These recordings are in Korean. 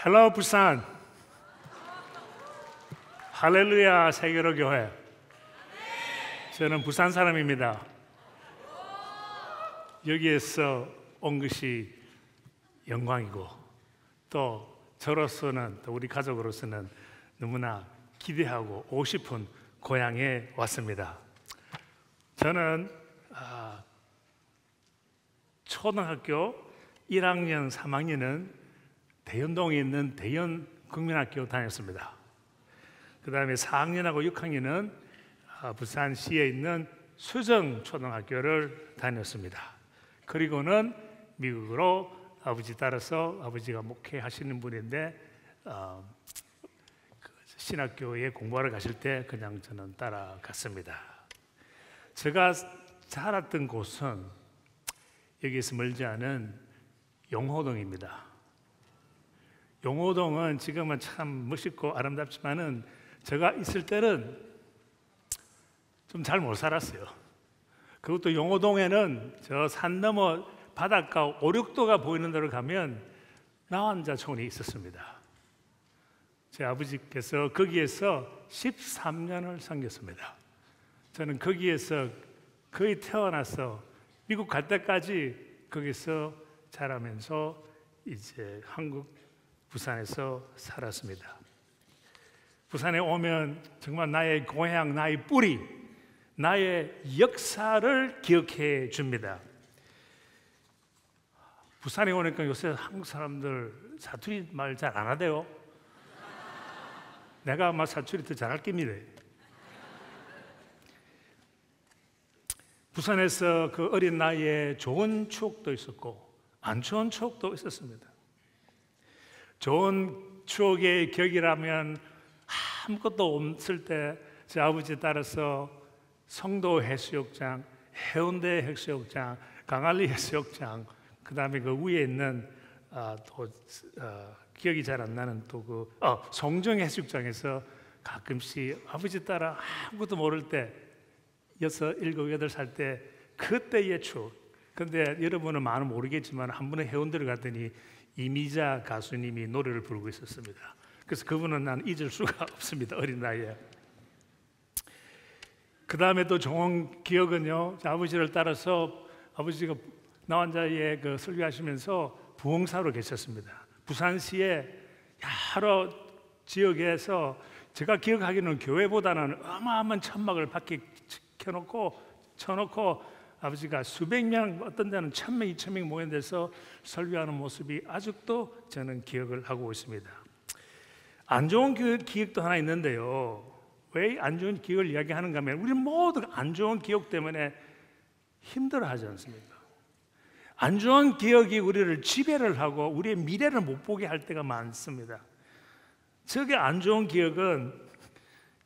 헬로 부산 할렐루야 세계로 교회. 저는 부산 사람입니다. 여기에서 온 것이 영광이고 또 저로서는 또 우리 가족으로서는 너무나 기대하고 오고 싶은 고향에 왔습니다. 저는 초등학교 1학년, 3학년은 대연동에 있는 대연국민학교 다녔습니다. 그 다음에 4학년하고 6학년은 부산시에 있는 수정초등학교를 다녔습니다. 그리고는 미국으로 아버지 따라서 아버지가 목회하시는 분인데 신학교에 공부하러 가실 때 그냥 저는 따라갔습니다. 제가 살았던 곳은 여기에서 멀지 않은 용호동입니다. 용호동은 지금은 참 멋있고 아름답지만은 제가 있을 때는 좀 잘 못 살았어요. 그것도 용호동에는 저 산 너머 바닷가 5, 6도가 보이는 데로 가면 나환자촌이 있었습니다. 제 아버지께서 거기에서 13년을 섬겼습니다. 저는 거기에서 거의 태어나서 미국 갈 때까지 거기서 자라면서 이제 한국 부산에서 살았습니다. 부산에 오면 정말 나의 고향, 나의 뿌리, 나의 역사를 기억해 줍니다. 부산에 오니까 요새 한국 사람들 사투리 말 잘 안 하대요. 내가 아마 사투리 더 잘할 겁니다. 부산에서 그 어린 나이에 좋은 추억도 있었고 안 좋은 추억도 있었습니다. 좋은 추억의 격이라면 아무것도 없을 때 제 아버지 따라서 성도 해수욕장, 해운대 해수욕장, 강안리 해수욕장, 그 다음에 그 위에 있는 기억이 잘 안 나는 또 그 송정 해수욕장에서 가끔씩 아버지 따라 아무것도 모를 때 6, 7, 8살 때 그때의 추억. 근데 여러분은 많은 모르겠지만 한 번에 해운대를 갔더니 이미자 가수님이 노래를 부르고 있었습니다. 그래서 그분은 난 잊을 수가 없습니다. 어린 나이에. 그 다음에 또 좋은 기억은요, 아버지를 따라서 아버지가 나환자에 그 설교하시면서 부흥사로 계셨습니다. 부산시의 여러 지역에서 제가 기억하기로는 교회보다는 어마어마한 천막을 밖에 쳐놓고 아버지가 수백 명, 어떤 데는 1,000명, 2,000명 모인 데서 설교하는 모습이 아직도 저는 기억을 하고 있습니다. 안 좋은 기억도 하나 있는데요. 왜 안 좋은 기억을 이야기하는가 하면 우리 모두가 안 좋은 기억 때문에 힘들어하지 않습니까? 안 좋은 기억이 우리를 지배를 하고 우리의 미래를 못 보게 할 때가 많습니다. 저게 안 좋은 기억은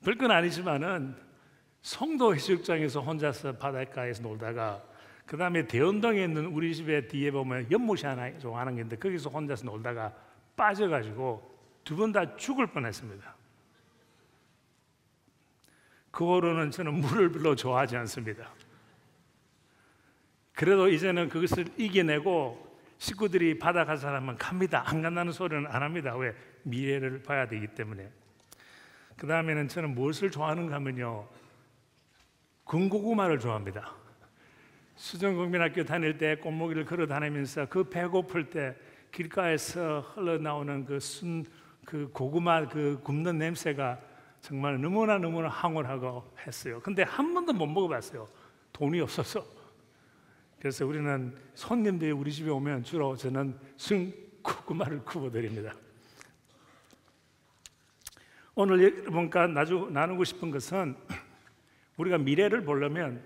별건 아니지만은 송도 해수욕장에서 혼자서 바닷가에서 놀다가 그 다음에 대연동에 있는 우리 집에 뒤에 보면 연못이 하나 좋아하는 게 있는데 거기서 혼자서 놀다가 빠져가지고 두 분 다 죽을 뻔했습니다. 그 후로는 저는 물을 별로 좋아하지 않습니다. 그래도 이제는 그것을 이겨내고 식구들이 바다 갈 사람은 갑니다. 안 간다는 소리는 안 합니다. 왜? 미래를 봐야 되기 때문에. 그 다음에는 저는 무엇을 좋아하는가 하면요, 군고구마를 좋아합니다. 수정국민학교 다닐 때 꽃모기를 걸어 다니면서 그 배고플 때 길가에서 흘러나오는 그 고구마 그 굽는 냄새가 정말 너무나 황홀하고 했어요. 근데 한 번도 못 먹어봤어요. 돈이 없어서. 그래서 우리는 손님들이 우리 집에 오면 주로 저는 순고구마를 구워드립니다. 오늘 여러분과 나누고 싶은 것은 우리가 미래를 보려면,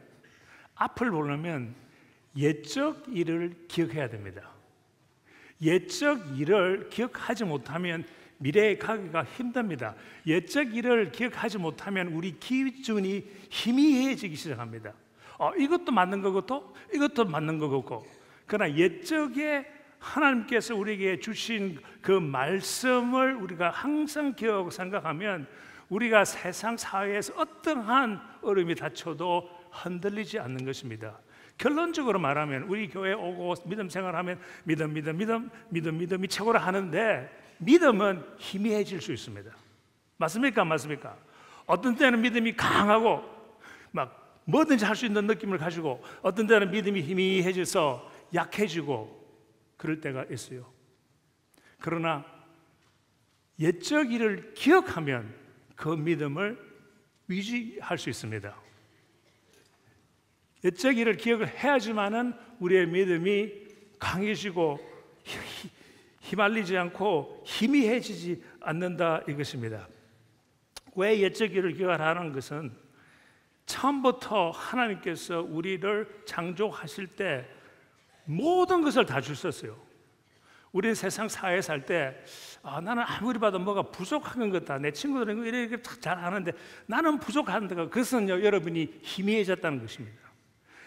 앞을 보려면 옛적 일을 기억해야 됩니다. 옛적 일을 기억하지 못하면 미래에 가기가 힘듭니다. 옛적 일을 기억하지 못하면 우리 기준이 희미해지기 시작합니다. 이것도 맞는 거고 이것도 맞는 거고. 그러나 옛적에 하나님께서 우리에게 주신 그 말씀을 우리가 항상 기억하고 생각하면 우리가 세상 사회에서 어떠한 어려움이 닥쳐도 흔들리지 않는 것입니다. 결론적으로 말하면 우리 교회 오고 믿음 생활하면 믿음이 최고라 하는데, 믿음은 희미해질 수 있습니다. 맞습니까? 안 맞습니까? 어떤 때는 믿음이 강하고 막 뭐든지 할 수 있는 느낌을 가지고, 어떤 때는 믿음이 희미해져서 약해지고 그럴 때가 있어요. 그러나 옛적 일을 기억하면 그 믿음을 유지할 수 있습니다. 옛적 일을 기억을 해야지만은 우리의 믿음이 강해지고 휘말리지 않고 희미해지지 않는다, 이것입니다. 왜 옛적 일을 기억하라는 것은, 처음부터 하나님께서 우리를 창조하실 때 모든 것을 다 주셨어요. 우리 세상 사회에 살 때 나는 아무리 봐도 뭐가 부족한 것 같다, 내 친구들은 이렇게 잘하는데 나는 부족한 데가, 그것은요, 여러분이 희미해졌다는 것입니다.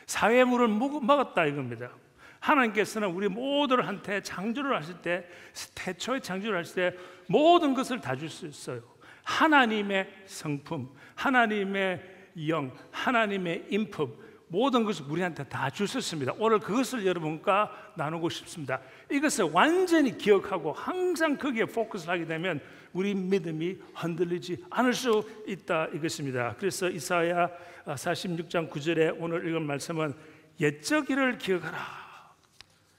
사회의 물을 먹었다, 이겁니다. 하나님께서는 우리 모두한테 창조를 하실 때, 태초에 창조를 하실 때 모든 것을 다 주셨어요. 하나님의 성품, 하나님의 영, 하나님의 인품, 모든 것을 우리한테 다 주셨습니다. 오늘 그것을 여러분과 나누고 싶습니다. 이것을 완전히 기억하고 항상 거기에 포커스를 하게 되면 우리 믿음이 흔들리지 않을 수 있다, 이것입니다. 그래서 이사야 46장 9절에 오늘 읽은 말씀은 옛적 일을 기억하라.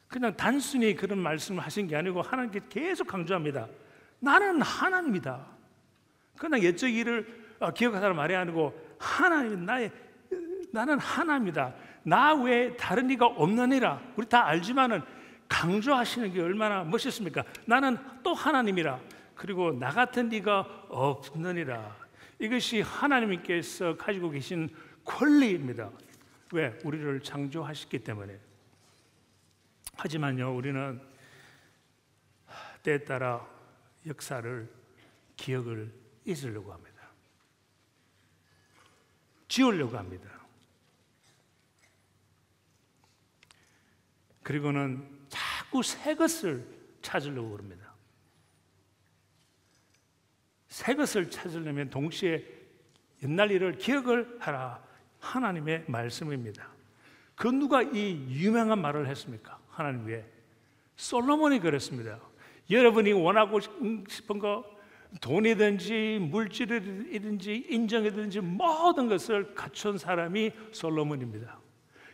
그냥 단순히 그런 말씀을 하신 게 아니고 하나님께 계속 강조합니다. 나는 하나님이다. 그냥 옛적 일을 기억하라는 말이 아니고, 하나님, 나는 하나님이다. 나 외에 다른 이가 없느니라. 우리 다 알지만은 강조하시는 게 얼마나 멋있습니까? 나는 또 하나님이라. 그리고 나 같은 이가 없느니라. 이것이 하나님께서 가지고 계신 권리입니다. 왜? 우리를 창조하셨기 때문에. 하지만요, 우리는 때에 따라 역사를, 기억을 잊으려고 합니다. 지우려고 합니다. 그리고는 자꾸 새 것을 찾으려고 합니다. 새 것을 찾으려면 동시에 옛날 일을 기억을 하라, 하나님의 말씀입니다. 그 누가 이 유명한 말을 했습니까? 하나님 위에 솔로몬이 그랬습니다. 여러분이 원하고 싶은 거, 돈이든지 물질이든지 인정이든지 모든 것을 갖춘 사람이 솔로몬입니다.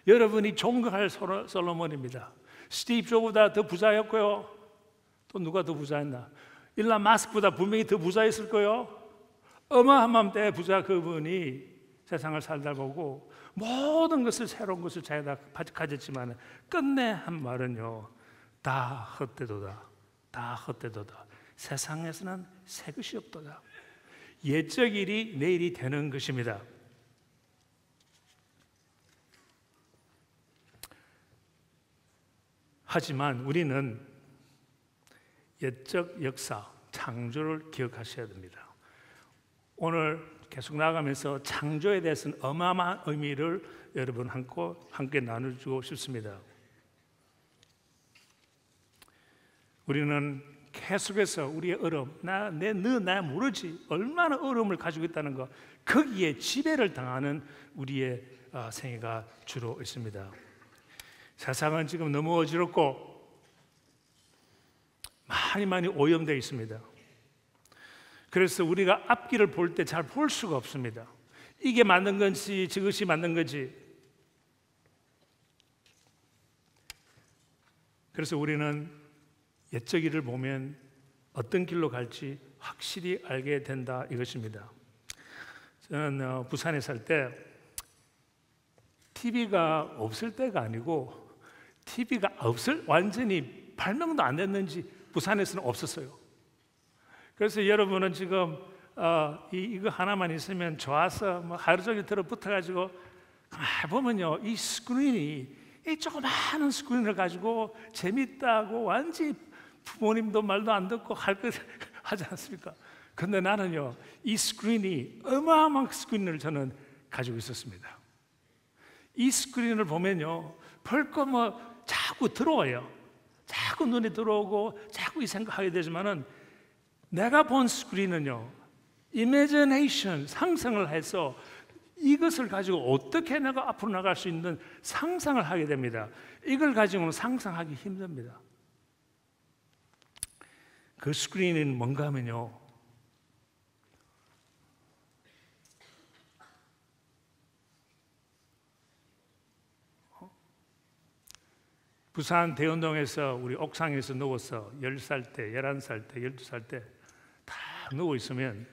여러분이 존경할 솔로몬입니다. 스티브 조브보다 더 부자였고요. 또 누가 더 부자였나? 일론 마스크보다 분명히 더 부자였을 거예요. 어마어마한 때 부자 그분이 세상을 살다 보고 모든 것을, 새로운 것을 자기가 가졌지만 끝내 한 말은요, 다 헛되도다. 다 헛되도다. 세상에서는 새 것이 없도다. 옛적 일이 내일이 되는 것입니다. 하지만 우리는 옛적 역사, 창조를 기억하셔야 됩니다. 오늘 계속 나아가면서 창조에 대해서는 어마어마한 의미를 여러분 함께 나눠주고 싶습니다. 우리는 계속해서 우리의 어려움, 나 모르지, 얼마나 어려움을 가지고 있다는 것, 거기에 지배를 당하는 우리의 생애가 주로 있습니다. 세상은 지금 너무 어지럽고 많이 오염되어 있습니다. 그래서 우리가 앞길을 볼 때 잘 볼 수가 없습니다. 이게 맞는 건지 저것이 맞는 건지. 그래서 우리는 옛적 일을 보면 어떤 길로 갈지 확실히 알게 된다, 이것입니다. 저는 부산에 살 때 TV가 없을 때가 아니고, TV가 완전히 발명도 안 됐는지 부산에서는 없었어요. 그래서 여러분은 지금 이거 하나만 있으면 좋아서 뭐 하루 종일 들어붙어가지고 보면요, 이 스크린이, 이 조그마한 스크린을 가지고 재밌다고 완전히 부모님도 말도 안 듣고 할 것 하지 않습니까? 근데 나는요, 이 스크린이 어마어마한 스크린을 저는 가지고 있었습니다. 이 스크린을 보면요, 벌써 뭐 자꾸 들어와요. 자꾸 눈에 들어오고 자꾸 이 생각하게 되지만은, 내가 본 스크린은요, 이미지네이션, 상상을 해서 이것을 가지고 어떻게 내가 앞으로 나갈 수 있는 상상을 하게 됩니다. 이걸 가지고는 상상하기 힘듭니다. 그 스크린은 뭔가 하면요, 부산 대운동에서 우리 옥상에서 누워서 10살 때, 11살 때, 12살 때 다 누워 있으면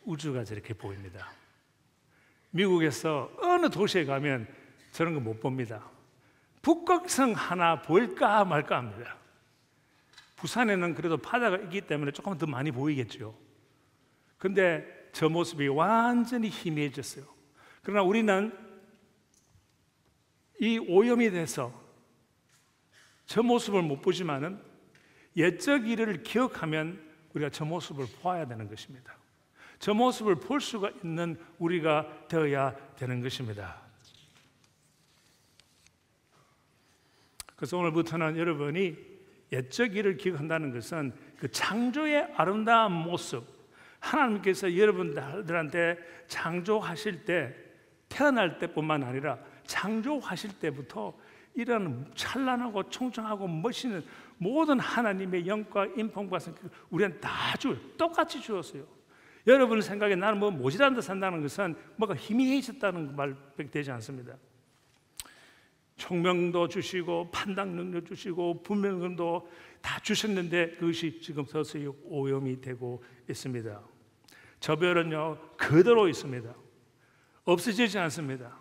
우주가 저렇게 보입니다. 미국에서 어느 도시에 가면 저런 거 못 봅니다. 북극성 하나 보일까 말까 합니다. 부산에는 그래도 바다가 있기 때문에 조금 더 많이 보이겠죠. 근데 저 모습이 완전히 희미해졌어요. 그러나 우리는 이 오염이 돼서 저 모습을 못 보지만은 옛적 일을 기억하면 우리가 저 모습을 보아야 되는 것입니다. 저 모습을 볼 수가 있는 우리가 되어야 되는 것입니다. 그래서 오늘부터는 여러분이 옛적 일을 기억한다는 것은 그 창조의 아름다운 모습, 하나님께서 여러분들한테 창조하실 때, 태어날 때뿐만 아니라 창조하실 때부터 이런 찬란하고 청청하고 멋있는 모든 하나님의 영과 인품과 성격을 우리한테 다 똑같이 주었어요. 여러분 생각에 나는 뭐 모자란 데 산다는 것은 뭐가 희미해졌다는 말밖에 되지 않습니다. 총명도 주시고 판단 능력 주시고 분별력도 다 주셨는데 그것이 지금 서서히 오염이 되고 있습니다. 저 별은요 그대로 있습니다. 없어지지 않습니다.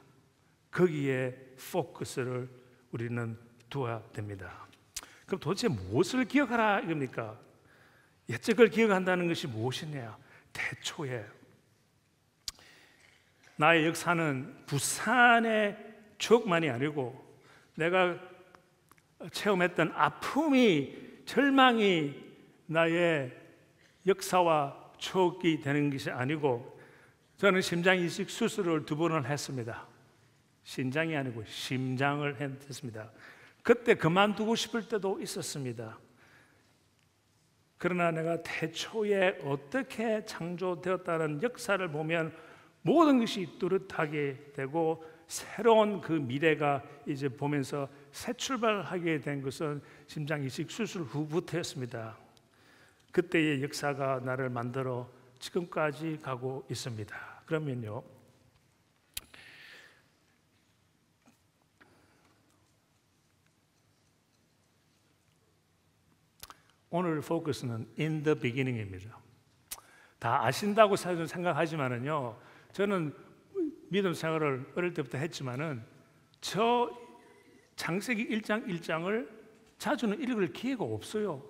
거기에 포커스를 우리는 두어야 됩니다. 그럼 도대체 무엇을 기억하라 이겁니까? 옛적을 기억한다는 것이 무엇이냐? 태초에 나의 역사는 부산의 추억만이 아니고 내가 체험했던 아픔이, 절망이 나의 역사와 추억이 되는 것이 아니고, 저는 심장 이식 수술을 2번을 했습니다. 신장이 아니고 심장을 했습니다. 그때 그만두고 싶을 때도 있었습니다. 그러나 내가 태초에 어떻게 창조되었다는 역사를 보면 모든 것이 뚜렷하게 되고 새로운 그 미래가 이제 보면서 새 출발하게 된 것은 심장 이식 수술 후부터였습니다. 그때의 역사가 나를 만들어 지금까지 가고 있습니다. 그러면요, 오늘 포커스는 in the beginning입니다. 다 아신다고 생각하지만은요, 저는 믿음 생활을 어릴 때부터 했지만은 저 창세기 1장 1장을 자주는 읽을 기회가 없어요.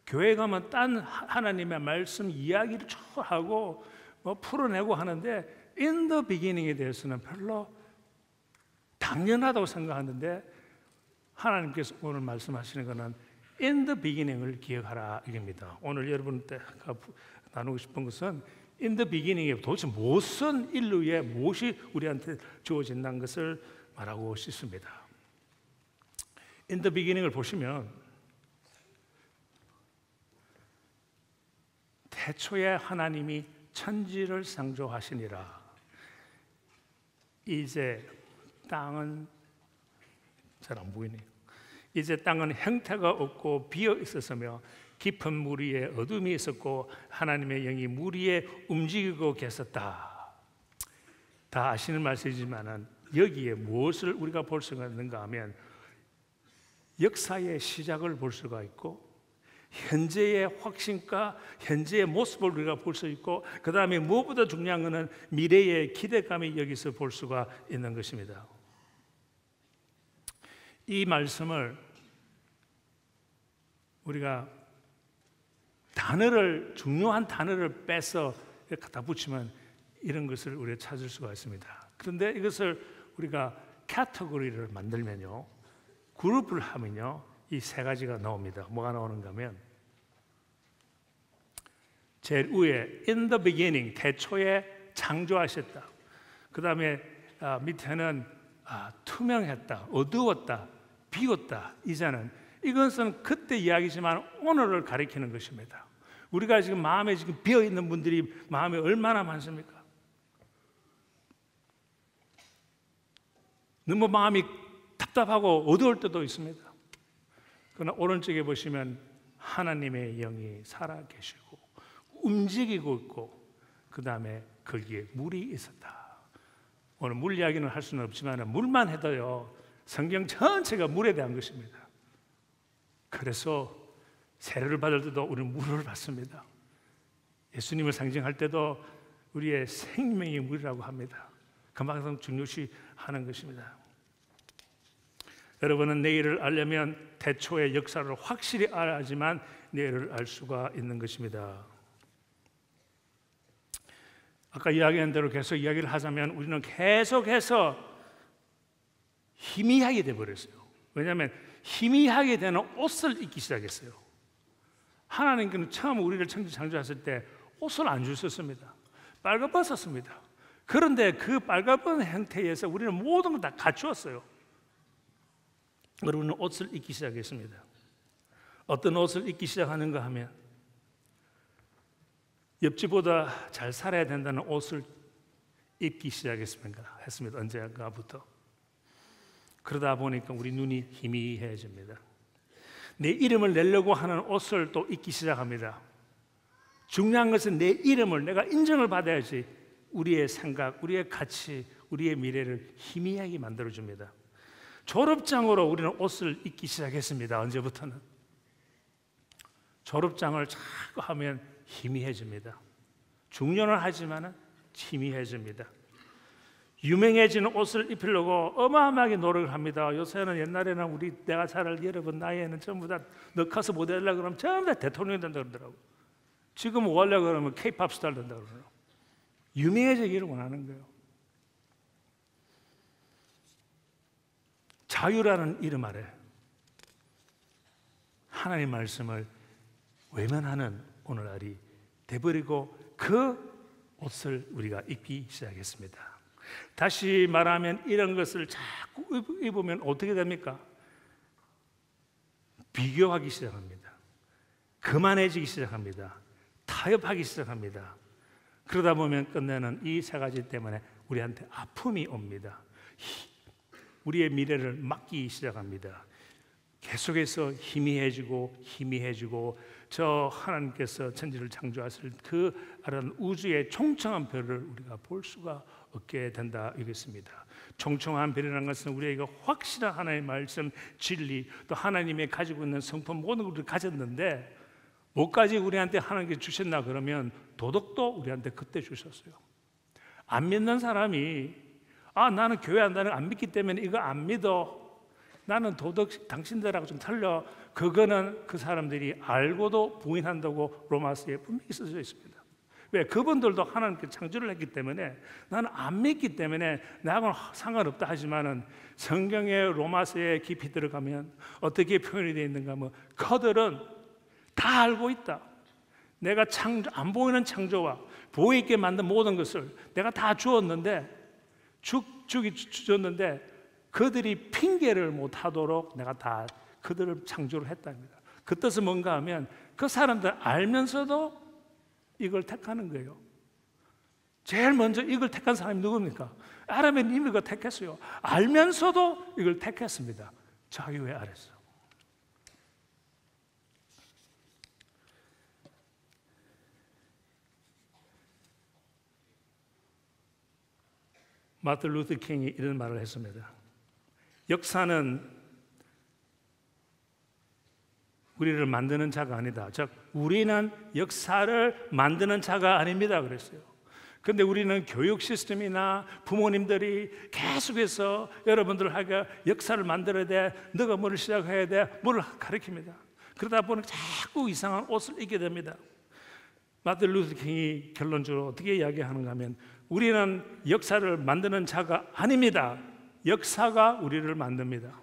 교회 가면 딴 하나님의 말씀 이야기를 쭉 하고 뭐 풀어내고 하는데 in the beginning에 대해서는 별로 당연하다고 생각하는데, 하나님께서 오늘 말씀하시는 것은 in the beginning을 기억하라 이겁니다. 오늘 여러분들과 나누고 싶은 것은 in the beginning에 도대체 무슨 인류의 무엇이 우리한테 주어진다는 것을 말하고 싶습니다. in the beginning을 보시면 태초에 하나님이 천지를 창조하시니라. 이제 땅은 잘 안 보이네요. 이제 땅은 형태가 없고 비어 있었으며 깊은 물 위에 어둠이 있었고 하나님의 영이 물 위에 움직이고 계셨다. 다 아시는 말씀이지만 여기에 무엇을 우리가 볼 수가 있는가 하면 역사의 시작을 볼 수가 있고 현재의 확신과 현재의 모습을 우리가 볼 수 있고, 그 다음에 무엇보다 중요한 것은 미래의 기대감이 여기서 볼 수가 있는 것입니다. 이 말씀을 우리가 중요한 단어를 빼서 갖다 붙이면 이런 것을 우리가 찾을 수가 있습니다. 그런데 이것을 우리가 카테고리를 만들면요, 그룹을 하면요, 이 3가지가 나옵니다. 뭐가 나오는가 하면 제일 위에 in the beginning, 태초에 창조하셨다. 그 다음에 밑에는 투명했다, 어두웠다, 비었다. 이제는 이것은 그때 이야기지만 오늘을 가리키는 것입니다. 우리가 지금 마음에 지금 비어 있는 분들이 마음에 얼마나 많습니까? 너무 마음이 답답하고 어두울 때도 있습니다. 그러나 오른쪽에 보시면 하나님의 영이 살아계시고 움직이고 있고 그 다음에 거기에 물이 있었다. 오늘 물 이야기는 할 수는 없지만 물만 해도요, 성경 전체가 물에 대한 것입니다. 그래서 세례를 받을 때도 우리는 물을 받습니다. 예수님을 상징할 때도 우리의 생명의 물이라고 합니다. 그만큼 중요시 하는 것입니다. 여러분은 내일을 알려면 태초의 역사를 확실히 알아야지만 내일을 알 수가 있는 것입니다. 아까 이야기한 대로 계속 이야기를 하자면 우리는 계속해서 희미하게 되어버렸어요. 왜냐하면 희미하게 되는 옷을 입기 시작했어요. 하나님께는 처음 우리를 창조하셨을 때 옷을 안 주셨습니다. 빨가벗었습니다. 그런데 그 빨가벗은 형태에서 우리는 모든 걸 다 갖추었어요. 우리는 옷을 입기 시작했습니다. 어떤 옷을 입기 시작하는가 하면 옆집보다 잘 살아야 된다는 옷을 입기 시작했습니다. 언제가부터. 그러다 보니까 우리 눈이 희미해집니다. 내 이름을 내려고 하는 옷을 또 입기 시작합니다. 중요한 것은 내 이름을 내가 인정을 받아야지 우리의 생각, 우리의 가치, 우리의 미래를 희미하게 만들어줍니다. 졸업장으로 우리는 옷을 입기 시작했습니다. 언제부터는? 졸업장을 자꾸 하면 희미해집니다. 중년을 하지만 희미해집니다. 유명해지는 옷을 입히려고 어마어마하게 노력을 합니다. 요새는 옛날에는 내가 잘 알기 여러분 나이에는 전부 다 너 커서 뭐 되려고 그러면 전부 다 대통령이 된다 그러더라고. 지금 뭐 하려고 그러면 K-팝 스타일 된다 그러더라고. 유명해지기를 원하는 거예요. 자유라는 이름 아래 하나님의 말씀을 외면하는 오늘날이 돼버리고 그 옷을 우리가 입기 시작했습니다. 다시 말하면 이런 것을 자꾸 입으면 어떻게 됩니까? 비교하기 시작합니다. 거만해지기 시작합니다. 타협하기 시작합니다. 그러다 보면 끝내는 이 세 가지 때문에 우리한테 아픔이 옵니다. 우리의 미래를 막기 시작합니다. 계속해서 희미해지고 저 하나님께서 천지를 창조하실 그 아름다운 우주의 총청한 별을 우리가 볼 수가 없게 된다 이겠습니다. 총청한 별이라는 것은 우리에게 확실한 하나님의 말씀, 진리, 또 하나님의 가지고 있는 성품 모든 것을 가졌는데 뭐까지 우리한테 하나님께 주셨나 그러면 도덕도 우리한테 그때 주셨어요. 안 믿는 사람이 나는 교회 안 믿기 때문에 이거 안 믿어. 나는 도덕 당신들하고 좀 틀려. 그거는 그 사람들이 알고도 부인한다고 로마서에 분명히 써져 있습니다. 왜? 그분들도 하나님께 창조를 했기 때문에 나는 안 믿기 때문에 나하고는 상관없다 하지만은 성경의 로마서에 깊이 들어가면 어떻게 표현이 되어 있는가 하면 그들은 다 알고 있다. 내가 안 보이는 창조와 보이게 만든 모든 것을 내가 다 주었는데 주었는데 그들이 핑계를 못하도록 내가 다 그들을 창조를 했답니다. 그 뜻은 뭔가 하면 그 사람들 알면서도 이걸 택하는 거예요. 제일 먼저 이걸 택한 사람이 누굽니까? 아담의 이미가 택했어요. 알면서도 이걸 택했습니다. 자유의 아래서. 마틴 루터 킹이 이런 말을 했습니다. 역사는 우리를 만드는 자가 아니다. 즉 우리는 역사를 만드는 자가 아닙니다 그랬어요. 그런데 우리는 교육 시스템이나 부모님들이 계속해서 여러분들에게 역사를 만들어야 돼. 너가 뭐를 시작해야 돼. 뭐를 가르칩니다. 그러다 보니 자꾸 이상한 옷을 입게 됩니다. 마틴 루터 킹이 결론적으로 어떻게 이야기하는가 하면 우리는 역사를 만드는 자가 아닙니다. 역사가 우리를 만듭니다.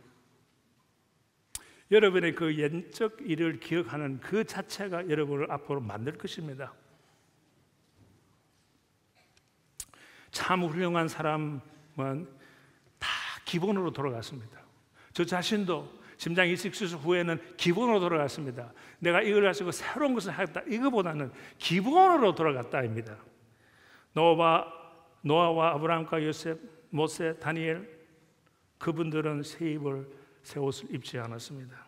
여러분의 그 옛적 일을 기억하는 그 자체가 여러분을 앞으로 만들 것입니다. 참 훌륭한 사람은 다 기본으로 돌아갔습니다. 저 자신도 심장 이식 수술 후에는 기본으로 돌아갔습니다. 내가 이걸 가지고 새로운 것을 하겠다 이거보다는 기본으로 돌아갔다입니다. 노아와 아브라함과 요셉, 모세, 다니엘 그분들은 새 옷을 입지 않았습니다.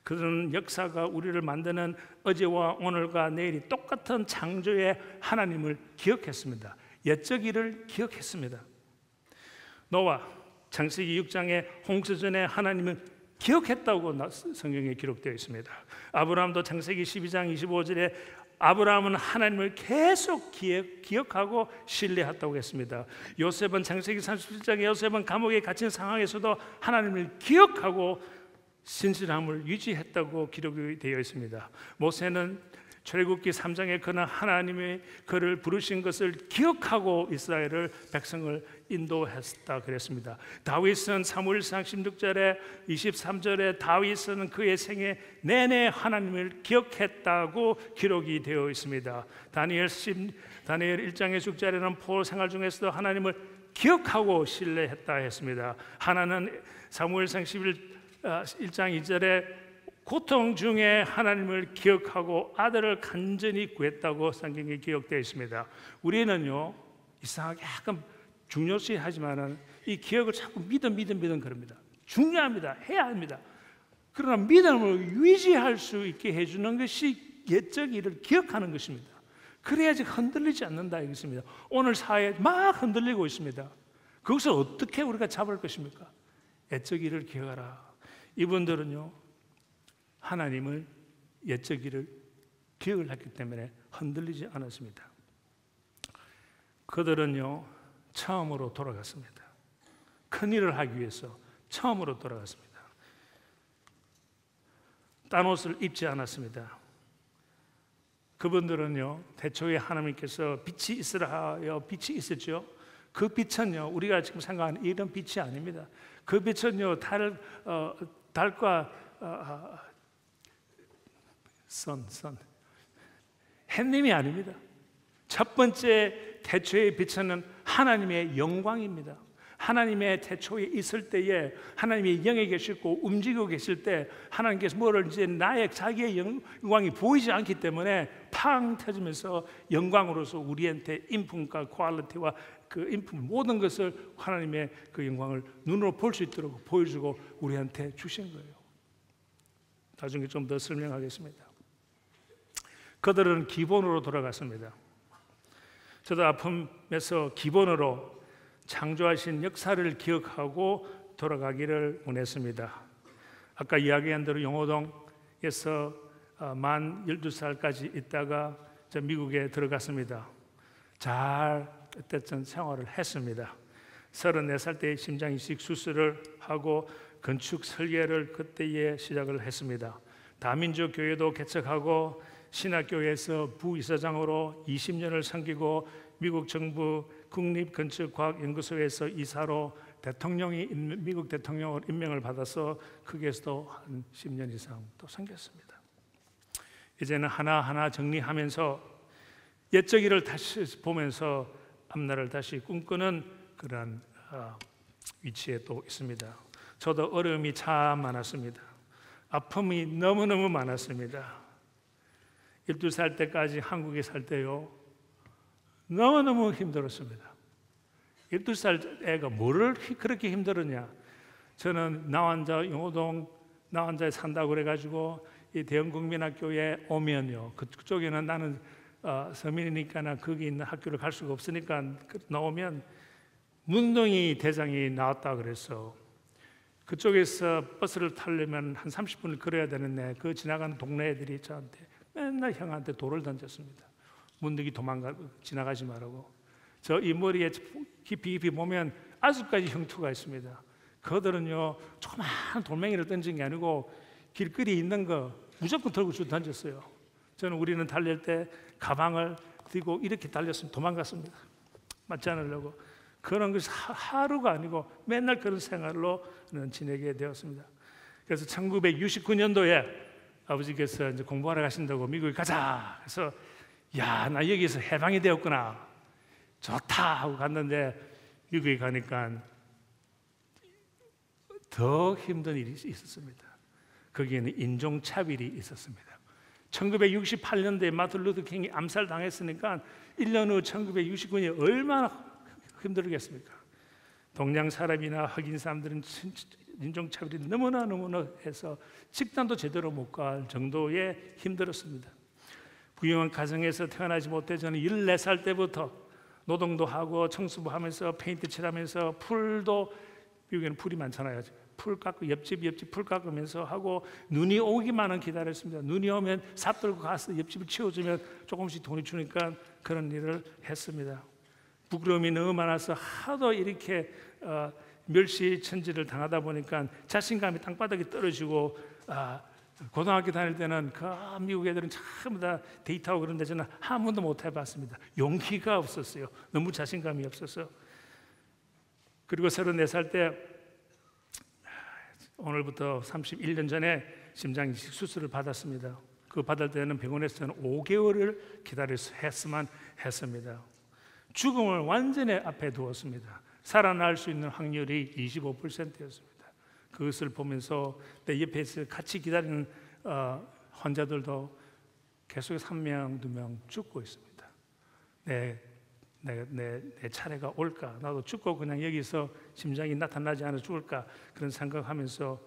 그들은 역사가 우리를 만드는 어제와 오늘과 내일이 똑같은 창조의 하나님을 기억했습니다. 옛적 일을 기억했습니다. 노아 창세기 6장에 홍수전에 하나님은 기억했다고 성경에 기록되어 있습니다. 아브라함도 창세기 12장 25절에 아브라함은 하나님을 계속 기억하고 신뢰했다고 했습니다. 요셉은 창세기 37장에 요셉은 감옥에 갇힌 상황에서도 하나님을 기억하고 신실함을 유지했다고 기록이 되어 있습니다. 모세는 출애굽기 3장에 그는 하나님의 그를 부르신 것을 기억하고 이스라엘을 백성을 인도했다 그랬습니다. 다윗은 사무엘상 16절에 23절에 다윗은 그의 생애 내내 하나님을 기억했다고 기록이 되어 있습니다. 다니엘 1장의 6절에는 포로 생활 중에서도 하나님을 기억하고 신뢰했다 했습니다. 하나는 사무엘상 1장 2절에 고통 중에 하나님을 기억하고 아들을 간절히 구했다고 성경에 기록되어 있습니다. 우리는요 이상하게 약간 중요시하지만은 이 기억을 자꾸 믿음 그럽니다. 중요합니다. 해야 합니다. 그러나 믿음을 유지할 수 있게 해주는 것이 옛적 일을 기억하는 것입니다. 그래야지 흔들리지 않는다 이것입니다. 오늘 사회 막 흔들리고 있습니다. 그것을 어떻게 우리가 잡을 것입니까? 옛적 일을 기억하라. 이분들은요 하나님을 옛적 일을 기억을 했기 때문에 흔들리지 않았습니다. 그들은요 처음으로 돌아갔습니다. 큰 일을 하기 위해서 처음으로 돌아갔습니다. 딴 옷을 입지 않았습니다. 그분들은요 태초에 하나님께서 빛이 있으라 하여 빛이 있었죠. 그 빛은요 우리가 지금 생각하는 이런 빛이 아닙니다. 그 빛은요 달과 햇님이 아닙니다. 첫 번째 태초의 빛은 하나님의 영광입니다. 하나님의 태초에 있을 때에 하나님의 영에 계시고 움직이고 계실 때 하나님께서 뭐를 이제 자기의 영광이 보이지 않기 때문에 팡 터지면서 영광으로서 우리한테 인품과 퀄리티와 그 인품 모든 것을 하나님의 그 영광을 눈으로 볼 수 있도록 보여주고 우리한테 주신 거예요. 나중에 좀 더 설명하겠습니다. 그들은 기본으로 돌아갔습니다. 저도 아픔에서 기본으로 창조하신 역사를 기억하고 돌아가기를 원했습니다. 아까 이야기한 대로 용호동에서 만 12살까지 있다가 저 미국에 들어갔습니다. 잘 어쨌든 생활을 했습니다. 34살 때 심장 이식 수술을 하고 건축 설계를 그때에 시작을 했습니다. 다민족 교회도 개척하고 신학교에서 부이사장으로 20년을 섬기고 미국 정부 국립건축과학연구소에서 이사로 미국 대통령으로 임명을 받아서 거기에서도 한 10년 이상 또 섬겼습니다. 이제는 하나하나 정리하면서 옛적 일을 다시 보면서 앞날을 다시 꿈꾸는 그런 위치에 또 있습니다. 저도 어려움이 참 많았습니다. 아픔이 너무너무 많았습니다. 12살 때까지 한국에 살 때요 너무너무 힘들었습니다. 12살 애가 뭐를 그렇게 힘들었냐. 저는 용호동 나환자에 산다고 그래가지고 이 대형국민학교에 오면요 그쪽에는 나는 서민이니까 거기 있는 학교를 갈 수가 없으니까 나오면 문동이 대장이 나왔다 그래서 그쪽에서 버스를 타려면 한 30분을 걸어야 되는데 그 지나가는 동네 애들이 저한테 맨날 형한테 돌을 던졌습니다. 문득이 지나가지 말라고. 저 이 머리에 깊이 보면 아직까지 흉투가 있습니다. 그들은요 조그마한 돌멩이를 던진 게 아니고 길거리에 있는 거 무조건 들고 던졌어요. 우리는 달릴 때 가방을 들고 이렇게 달렸으면 도망갔습니다. 맞지 않으려고. 그런 것이 하루가 아니고 맨날 그런 생활로 지내게 되었습니다. 그래서 1969년도에 아버지께서 이제 공부하러 가신다고 미국에 가자. 그래서 야, 나 여기서 해방이 되었구나. 좋다 하고 갔는데 미국에 가니까 더 힘든 일이 있었습니다. 거기에는 인종차별이 있었습니다. 1968년도에 마틴 루터 킹이 암살당했으니까 1년 후 1969년에 얼마나 힘들겠습니까? 동양 사람이나 흑인 사람들은 인종차별이 너무나 해서 식단도 제대로 못 갈 정도의 힘들었습니다. 부유한 가정에서 태어나지 못해 저는 14살 때부터 노동도 하고 청소부 하면서 페인트 칠하면서 풀도, 미국에는 풀이 많잖아요. 풀 깎고 옆집 풀 깎으면서 하고, 눈이 오기만은 기다렸습니다. 눈이 오면 삽 들고 가서 옆집을 치워주면 조금씩 돈이 주니까 그런 일을 했습니다. 부끄러움이 너무 많아서 하도 이렇게 멸시천지를 당하다 보니까 자신감이 땅바닥에 떨어지고, 고등학교 다닐 때는 미국 애들은 전부 다 데이트하고 그런데 저는 한 번도 못 해봤습니다. 용기가 없었어요. 너무 자신감이 없어서. 그리고 34살 때, 오늘부터 31년 전에 심장 이식 수술을 받았습니다. 그 받을 때는 병원에서 저는 5개월을 기다렸으면 했습니다. 죽음을 완전히 앞에 두었습니다. 살아날 수 있는 확률이 25%였습니다. 그것을 보면서 내 옆에서 같이 기다리는 환자들도 계속해서 1명, 2명 죽고 있습니다. 내 차례가 올까? 나도 죽고 그냥 여기서 심장이 나타나지 않아 죽을까? 그런 생각하면서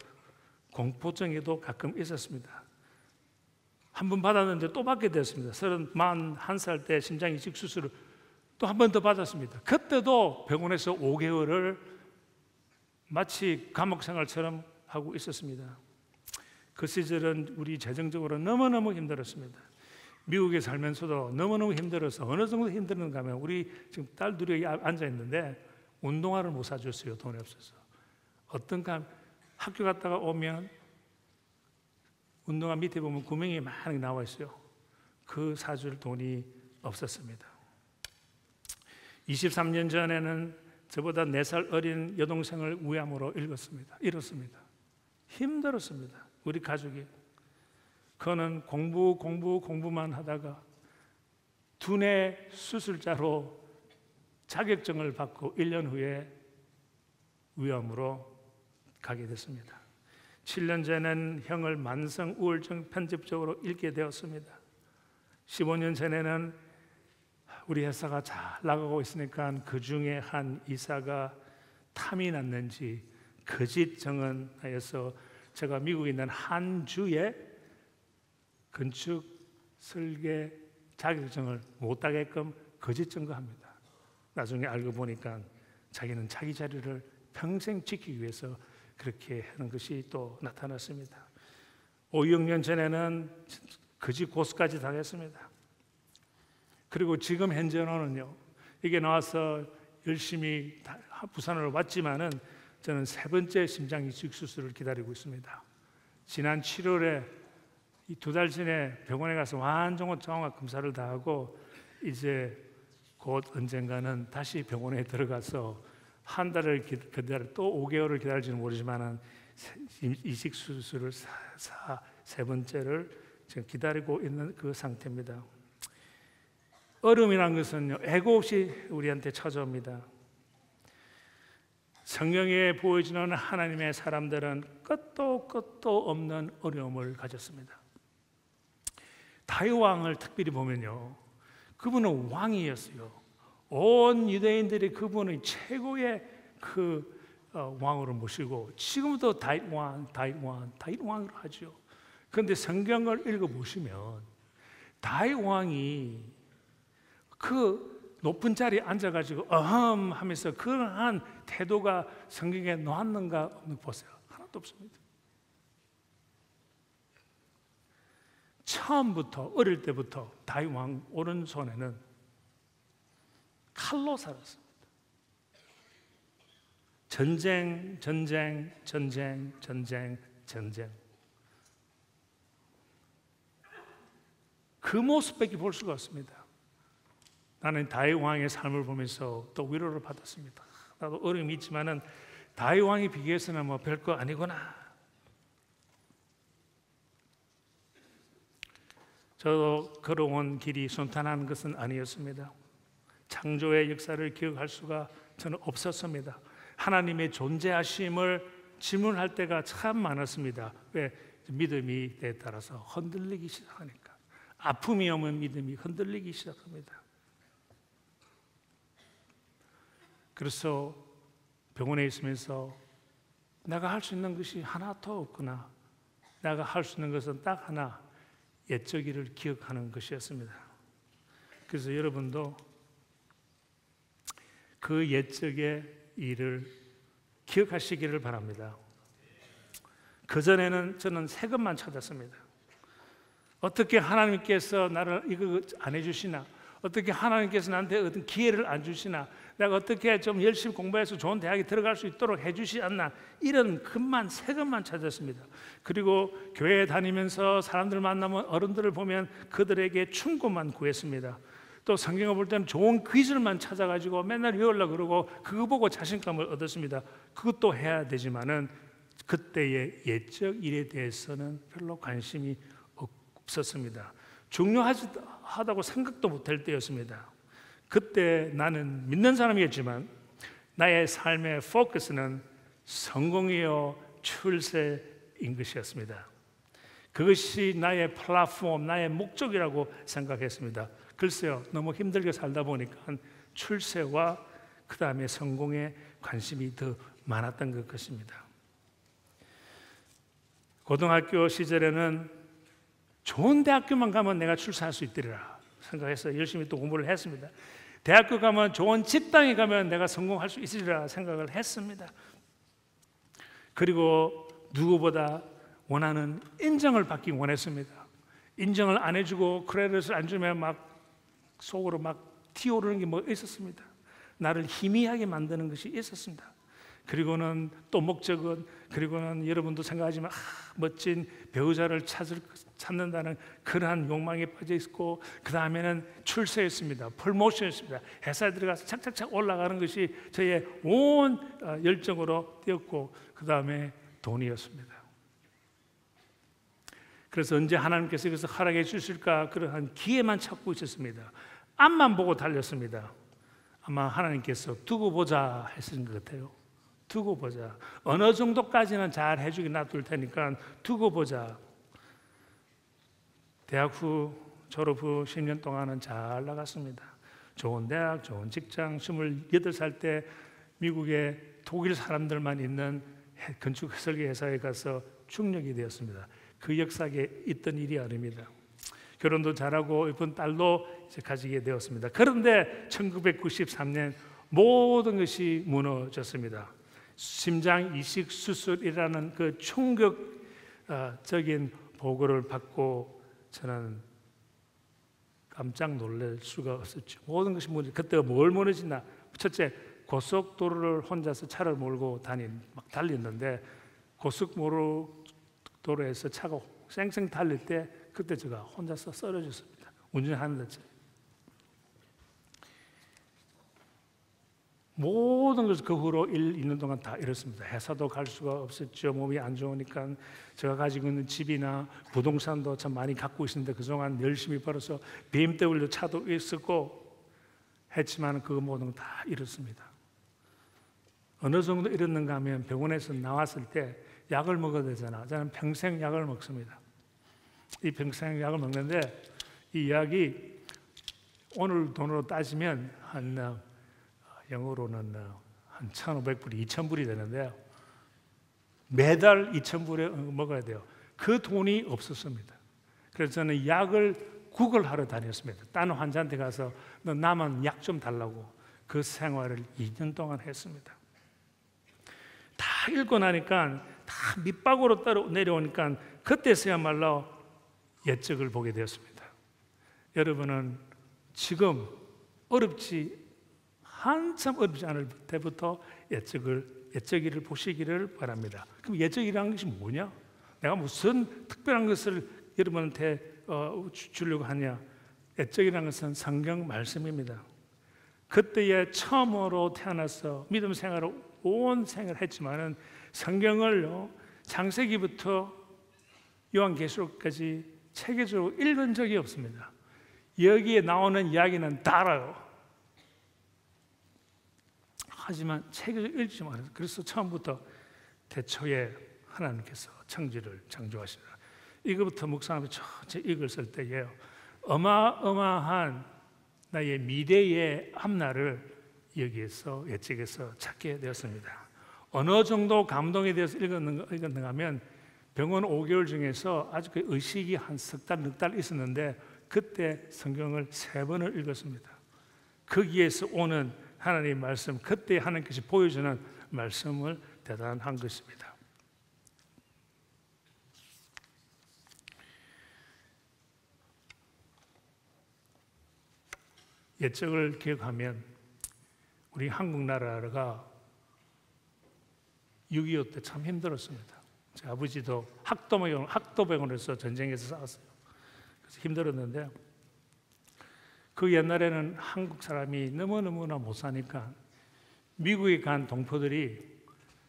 공포증에도 가끔 있었습니다. 한 번 받았는데 또 받게 됐습니다. 31살 때 심장 이식 수술을 또 한 번 더 받았습니다. 그때도 병원에서 5개월을 마치 감옥 생활처럼 하고 있었습니다. 그 시절은 우리 재정적으로 너무너무 힘들었습니다. 미국에 살면서도 너무너무 힘들어서, 어느 정도 힘들었는가 하면, 우리 지금 딸 둘이 앉아 있는데 운동화를 못 사줬어요. 돈이 없어서. 어떤가 학교 갔다가 오면 운동화 밑에 보면 구멍이 많이 나와 있어요. 그 사줄 돈이 없었습니다. 23년 전에는 저보다 4살 어린 여동생을 위암으로 잃었습니다. 힘들었습니다. 우리 가족이. 그는 공부만 하다가 두뇌 수술자로 자격증을 받고 1년 후에 위암으로 가게 됐습니다. 7년 전에는 형을 만성 우울증 편집적으로 잃게 되었습니다. 15년 전에는 우리 회사가 잘 나가고 있으니까 그 중에 한 이사가 탐이 났는지 거짓 증언하여서 제가 미국에 있는 한 주에 건축 설계 자격증을 못 따게끔 거짓 증거합니다. 나중에 알고 보니까 자기는 자기 자리를 평생 지키기 위해서 그렇게 하는 것이 또 나타났습니다. 5, 6년 전에는 거짓 고소까지 당했습니다. 그리고 지금 현재로는요, 이게 나와서 열심히 부산으로 왔지만은 저는 3번째 심장 이식 수술을 기다리고 있습니다. 지난 7월에 이 2달 전에 병원에 가서 완전 정확 검사를 다 하고, 이제 곧 언젠가는 다시 병원에 들어가서 한 달을 기다려, 또 5개월을 기다릴지는 모르지만은 이식 수술을 3번째를 지금 기다리고 있는 그 상태입니다. 어려움이란 것은요, 애고 없이 우리한테 찾아옵니다. 성경에 보여주는 하나님의 사람들은 끝도 없는 어려움을 가졌습니다. 다윗 왕을 특별히 보면요, 그분은 왕이었어요. 온 유대인들이 그분의 최고의 그 왕으로 모시고, 지금도 다윗 왕으로 하죠. 그런데 성경을 읽어보시면 다윗 왕이 그 높은 자리에 앉아가지고 어흠 하면서 그러한 태도가 성경에 나왔는가 없는 보세요. 하나도 없습니다. 처음부터, 어릴 때부터 다윗 왕 오른손에는 칼로 살았습니다. 전쟁. 그 모습밖에 볼 수가 없습니다. 나는 다윗 왕의 삶을 보면서 또 위로를 받았습니다. 나도 어려움이 있지만은 다윗 왕에 비교해서는 뭐 별거 아니구나. 저도 걸어온 길이 순탄한 것은 아니었습니다. 창조의 역사를 기억할 수가 저는 없었습니다. 하나님의 존재하심을 질문할 때가 참 많았습니다. 왜? 믿음이 때에 따라서 흔들리기 시작하니까. 아픔이 오면 믿음이 흔들리기 시작합니다. 그래서 병원에 있으면서 내가 할 수 있는 것이 하나도 없구나. 내가 할 수 있는 것은 딱 하나, 옛적일을 기억하는 것이었습니다. 그래서 여러분도 그 옛적의 일을 기억하시기를 바랍니다. 그전에는 저는 새 것만 찾았습니다. 어떻게 하나님께서 나를 이거 안 해주시나? 어떻게 하나님께서 나한테 어떤 기회를 안 주시나? 내가 어떻게 좀 열심히 공부해서 좋은 대학에 들어갈 수 있도록 해주시 않나? 이런 새 것만 찾았습니다. 그리고 교회에 다니면서 사람들 만나면 어른들을 보면 그들에게 충고만 구했습니다. 또 성경을 볼 때는 좋은 퀴즈만 찾아가지고 맨날 외우려고 그러고 그거 보고 자신감을 얻었습니다. 그것도 해야 되지만은 그때의 옛적 일에 대해서는 별로 관심이 없었습니다. 중요하다고 생각도 못할 때였습니다. 그때 나는 믿는 사람이었지만 나의 삶의 포커스는 성공이요 출세인 것이었습니다. 그것이 나의 플랫폼, 나의 목적이라고 생각했습니다. 글쎄요, 너무 힘들게 살다 보니까 출세와 그 다음에 성공에 관심이 더 많았던 것 같습니다. 고등학교 시절에는 좋은 대학교만 가면 내가 출세할 수 있더라 생각해서 열심히 또 공부를 했습니다. 대학교 가면 좋은 직장에 가면 내가 성공할 수 있으리라 생각을 했습니다. 그리고 누구보다 원하는 인정을 받기 원했습니다. 인정을 안 해주고 크레딧을 안 주면 막 속으로 막 튀어오르는 게 뭐 있었습니다. 나를 희미하게 만드는 것이 있었습니다. 그리고는 또 목적은, 그리고는 여러분도 생각하지만 멋진 배우자를 찾는다는 그러한 욕망에 빠져 있고, 그 다음에는 출세였습니다. 프로모션이었습니다. 회사에 들어가서 착착착 올라가는 것이 저의 온 열정으로 뛰었고, 그 다음에 돈이었습니다. 그래서 언제 하나님께서 이것을 허락해 주실까 그러한 기회만 찾고 있었습니다. 앞만 보고 달렸습니다. 아마 하나님께서 두고 보자 했은 것 같아요. 두고 보자. 어느 정도까지는 잘 해주긴 놔둘 테니까 두고 보자. 대학 후, 졸업 후 10년 동안은 잘 나갔습니다. 좋은 대학, 좋은 직장, 28살 때 미국의 독일 사람들만 있는 건축 설계 회사에 가서 중력이 되었습니다. 그 역사에 있던 일이 아닙니다. 결혼도 잘하고 이쁜 딸도 이제 가지게 되었습니다. 그런데 1993년 모든 것이 무너졌습니다. 심장 이식 수술이라는 그 충격적인 보고를 받고 저는 깜짝 놀랄 수가 없었죠. 모든 것이 그때가 뭘 무너지나? 첫째, 고속도로를 혼자서 차를 몰고 막 달리는데 고속도로에서 차가 쌩쌩 달릴 때 그때 제가 혼자서 쓰러졌습니다. 운전하는데 모든 것을 그 후로 1년 동안 다 잃었습니다. 회사도 갈 수가 없었죠. 몸이 안 좋으니까. 제가 가지고 있는 집이나 부동산도 참 많이 갖고 있었는데 그동안 열심히 벌어서 BMW 차도 있었고 했지만 그 모든 걸 다 잃었습니다. 어느 정도 잃었는가 하면 병원에서 나왔을 때 약을 먹어야 되잖아. 저는 평생 약을 먹습니다. 이 평생 약을 먹는데 이 약이 오늘 돈으로 따지면 영어로는 한 1,500불이 2,000불이 되는데요. 매달 2,000불에 먹어야 돼요. 그 돈이 없었습니다. 그래서 저는 약을 구걸하러 다녔습니다. 다른 환자한테 가서 너 남은 약 좀 달라고 그 생활을 2년 동안 했습니다. 다 읽고 나니까 다 밑바구로 따로 내려오니까 그때서야말로 옛적을 보게 되었습니다. 여러분은 지금 한참 어렵지 않을 때부터 옛적일을 보시기를 바랍니다. 그럼 옛적이라는 것이 뭐냐? 내가 무슨 특별한 것을 여러분한테 주려고 하냐? 옛적이라는 것은 성경 말씀입니다. 그때에 처음으로 태어나서 믿음 생활을 온 생을 했지만은 성경을 창세기부터 요한계시록까지 체계적으로 읽은 적이 없습니다. 여기에 나오는 이야기는 다 알아요. 하지만 체계적으로 읽지 말아요. 그래서 처음부터 태초에 하나님께서 천지를 창조하시라. 이거부터 묵상하면서 전체 읽었을 때에 어마어마한 나의 미래의 앞날을 여기에서 옛적에서 찾게 되었습니다. 어느 정도 감동에 대해서 읽었는가 하면 병원 5개월 중에서 아주 그 의식이 한 석 달, 넉 달 있었는데 그때 성경을 3번을 읽었습니다. 거기에서 오는 하나님의 말씀, 그때 하나님께서 보여주는 말씀을 대단한 것입니다. 옛적을 기억하면 우리 한국 나라가 6.25 때 참 힘들었습니다. 제 아버지도 학도병원에서 전쟁에서 싸웠어요. 그래서 힘들었는데 그 옛날에는 한국 사람이 너무너무나 못 사니까 미국에 간 동포들이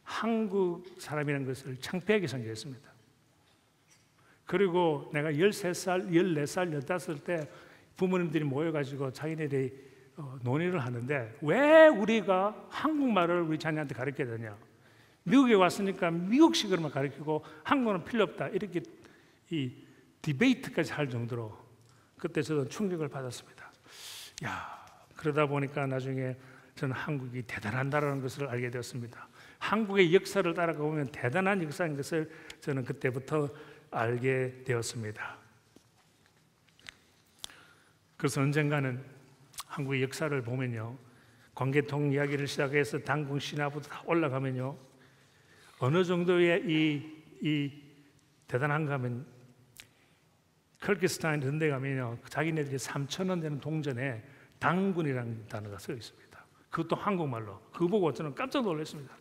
한국 사람이라는 것을 창피하게 생각했습니다. 그리고 내가 13살, 14살, 15살 때 부모님들이 모여가지고 자기네들이 논의를 하는데 왜 우리가 한국말을 우리 자녀한테 가르쳐야 되냐? 미국에 왔으니까 미국식으로만 가르치고 한국어는 필요 없다. 이렇게 이 디베이트까지 할 정도로 그때 저도 충격을 받았습니다. 그러다 보니까 나중에 저는 한국이 대단하다는 것을 알게 되었습니다. 한국의 역사를 따라가 보면 대단한 역사인 것을 저는 그때부터 알게 되었습니다. 그래서 언젠가는 한국의 역사를 보면요, 광개통 이야기를 시작해서 당군 신화부터 다 올라가면요, 어느 정도의 이 대단한가 하면 컬기스탄 이런 데 가면요, 자기네들이 3,000원 되는 동전에 당군이라는 단어가 써 있습니다. 그것도 한국말로. 그거 보고 저는 깜짝 놀랐습니다.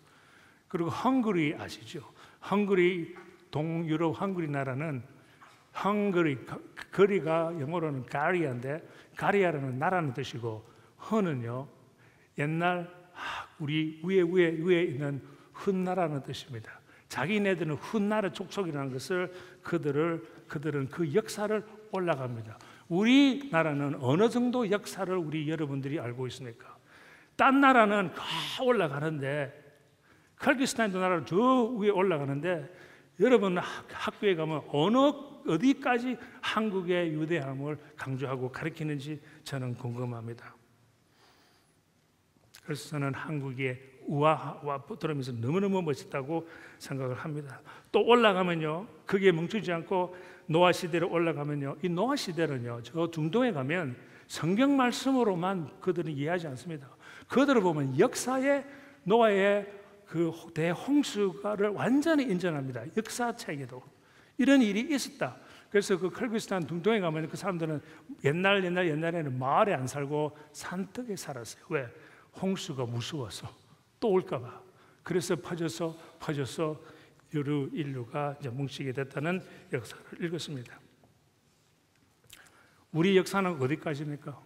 그리고 헝그리 아시죠? 헝그리, 동유럽 헝그리 나라는 거리가 영어로는 가리아인데 가리아라는 나라는 뜻이고 허는요 옛날 우리 위에 있는 훗나라는 뜻입니다. 자기네들은 훗나라 족속이라는 것을 그들은 그 역사를 올라갑니다. 우리나라는 어느 정도 역사를 우리 여러분들이 알고 있습니까? 딴 나라는 올라가는데 컬기스탄도 나라는 저 위에 올라가는데 여러분 학교에 가면 어디까지 한국의 유대함을 강조하고 가르치는지 저는 궁금합니다. 그래서 저는 한국의 우아와 들으면서 너무너무 멋있다고 생각을 합니다. 또 올라가면요, 그게 멈추지 않고 노아 시대로 올라가면요, 이 노아 시대는요, 저 중동에 가면 성경 말씀으로만 그들은 이해하지 않습니다. 그들을 보면 역사의 노아의 그 대홍수를 완전히 인정합니다. 역사책에도 이런 일이 있었다. 그래서 그 컬기스탄 중동에 가면 그 사람들은 옛날에는 마을에 안 살고 산떡에 살았어요. 왜? 홍수가 무서워서 또 올까봐. 그래서 퍼져서 여러 인류가 이제 뭉치게 됐다는 역사를 읽었습니다. 우리 역사는 어디까지입니까?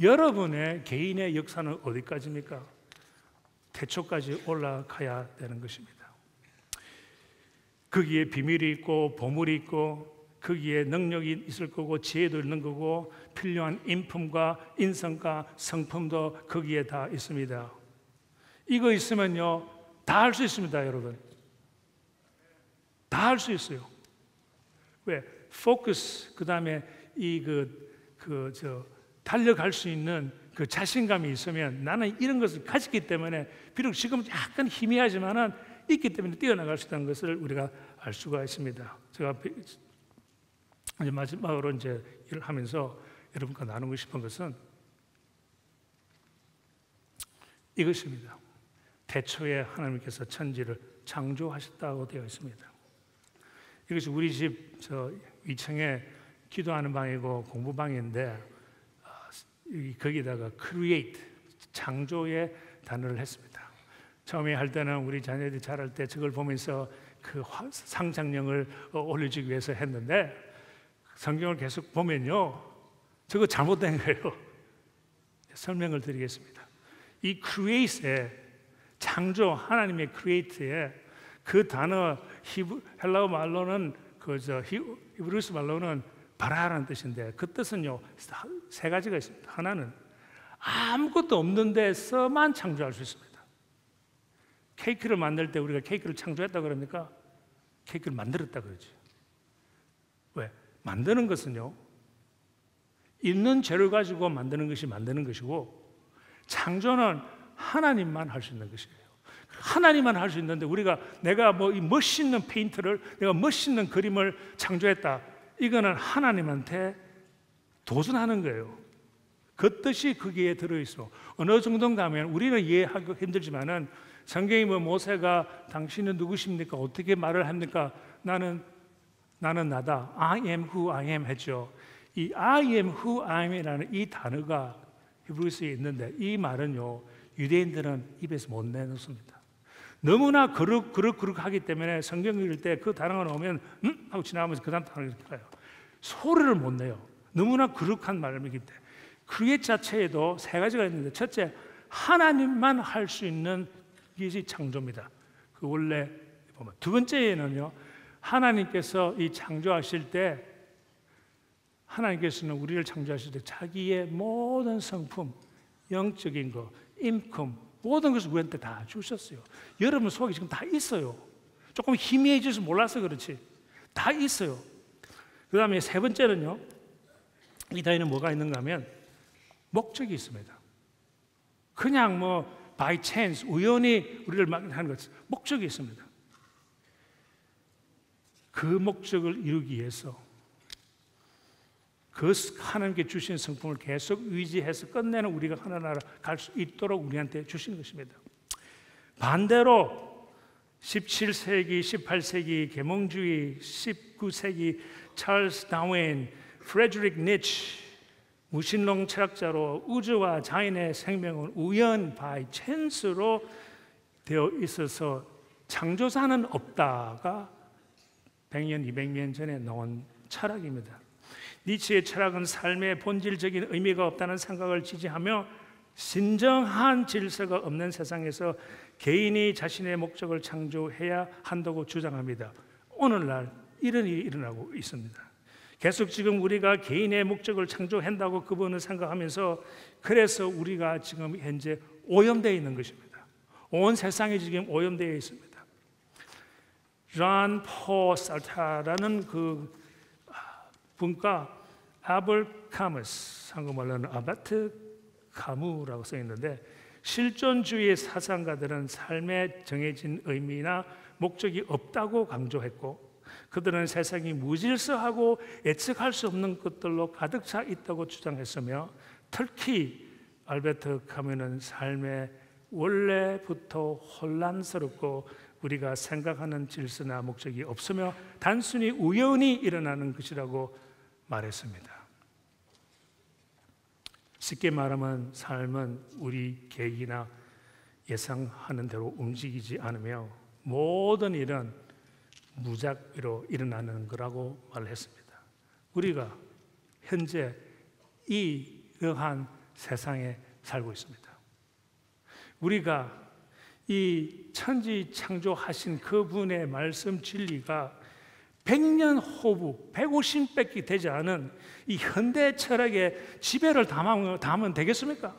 여러분의 개인의 역사는 어디까지입니까? 태초까지 올라가야 되는 것입니다. 거기에 비밀이 있고 보물이 있고 거기에 능력이 있을 거고 지혜도 있는 거고 필요한 인품과 인성과 성품도 거기에 다 있습니다. 이거 있으면요 다 할 수 있습니다, 여러분. 다 할 수 있어요. 왜? 포커스, 그 다음에 달려갈 수 있는 그 자신감이 있으면 나는 이런 것을 가졌기 때문에 비록 지금 약간 희미하지만은 있기 때문에 뛰어나갈 수 있다는 것을 우리가 알 수가 있습니다. 제가 이제 마지막으로 이제 일을 하면서 여러분과 나누고 싶은 것은 이것입니다. 태초에 하나님께서 천지를 창조하셨다고 되어 있습니다. 이것이 우리 집 2층에 기도하는 방이고 공부방인데 거기다가 create, 창조의 단어를 했습니다. 처음에 할 때는 우리 자녀들이 자랄 때 저걸 보면서 그 상상력을 올려주기 위해서 했는데 성경을 계속 보면요 저거 잘못된 거예요. 설명을 드리겠습니다. 이 create에 창조, 하나님의 create에 그 단어 헬라어 말로는 히브리스 말로는 바라라는 뜻인데 그 뜻은요 3가지가 있습니다. 하나는 아무것도 없는 데서만 창조할 수 있습니다. 케이크를 만들 때 우리가 케이크를 창조했다 그럽니까? 케이크를 만들었다 그러죠. 왜? 만드는 것은요 있는 재료 가지고 만드는 것이고 창조는 하나님만 할 수 있는 것이에요. 하나님만 할 수 있는데 내가 뭐 이 멋있는 페인트를 내가 멋있는 그림을 창조했다. 이거는 하나님한테 도전하는 거예요. 그 뜻이 거기에 들어있어. 어느 정도 가면 우리는 이해하기 힘들지만은 성경이 뭐 모세가 당신은 누구십니까? 어떻게 말을 합니까? 나는 나다. I am who I am 했죠. 이 I am who I am이라는 이 단어가 히브리서에 있는데 이 말은요 유대인들은 입에서 못 내놓습니다. 너무나 거룩하기 때문에 성경 읽을 때 그 단어가 나오면 하고 지나가면서 그 다음 단어를 이렇게 가요. 소리를 못 내요. 너무나 거룩한 말이기 때문에. 크리에이트 자체에도 세 가지가 있는데 첫째, 하나님만 할 수 있는 것이 창조입니다. 그 원래 보면 두 번째에는요, 하나님께서 이 창조하실 때 하나님께서는 우리를 창조하실 때 자기의 모든 성품, 영적인 거, 인품, 모든 것을 우리한테 다 주셨어요. 여러분 속에 지금 다 있어요. 조금 희미해져서 몰라서 그렇지 다 있어요. 그 다음에 세 번째는요, 이 단에는 뭐가 있는가 하면 목적이 있습니다. 그냥 뭐 by chance, 우연히 우리를 막 하는 것, 목적이 있습니다. 그 목적을 이루기 위해서 그 하나님께 주신 성품을 계속 유지해서 끝내는 우리가 하나나라 갈 수 있도록 우리한테 주신 것입니다. 반대로 17세기, 18세기 계몽주의, 19세기 찰스 다윈, 프레드릭 니츠, 무신론 철학자로 우주와 자연의 생명은 우연, 바이 찬스로 되어 있어서 창조사는 없다가 100년, 200년 전에 나온 철학입니다. 니츠의 철학은 삶의 본질적인 의미가 없다는 생각을 지지하며 진정한 질서가 없는 세상에서 개인이 자신의 목적을 창조해야 한다고 주장합니다. 오늘날 이런 일이 일어나고 있습니다. 계속 지금 우리가 개인의 목적을 창조한다고 그분은 생각하면서 그래서 우리가 지금 현재 오염되어 있는 것입니다. 온 세상이 지금 오염되어 있습니다. 존 폴 사르트라는 그 분과 아벌 카무스, 한국말로는 아바트 카무라고 써 있는데 실존주의 사상가들은 삶에 정해진 의미나 목적이 없다고 강조했고 그들은 세상이 무질서하고 예측할 수 없는 것들로 가득 차 있다고 주장했으며 특히 알베르트 카무는 삶의 원래부터 혼란스럽고 우리가 생각하는 질서나 목적이 없으며 단순히 우연히 일어나는 것이라고 말했습니다. 쉽게 말하면 삶은 우리 계획이나 예상하는 대로 움직이지 않으며 모든 일은 무작위로 일어나는 거라고 말했습니다. 우리가 현재 이러한 세상에 살고 있습니다. 우리가 이 천지 창조하신 그분의 말씀 진리가 100년 호부, 150밖에 되지 않은 이 현대 철학의 지배를 담으면 되겠습니까?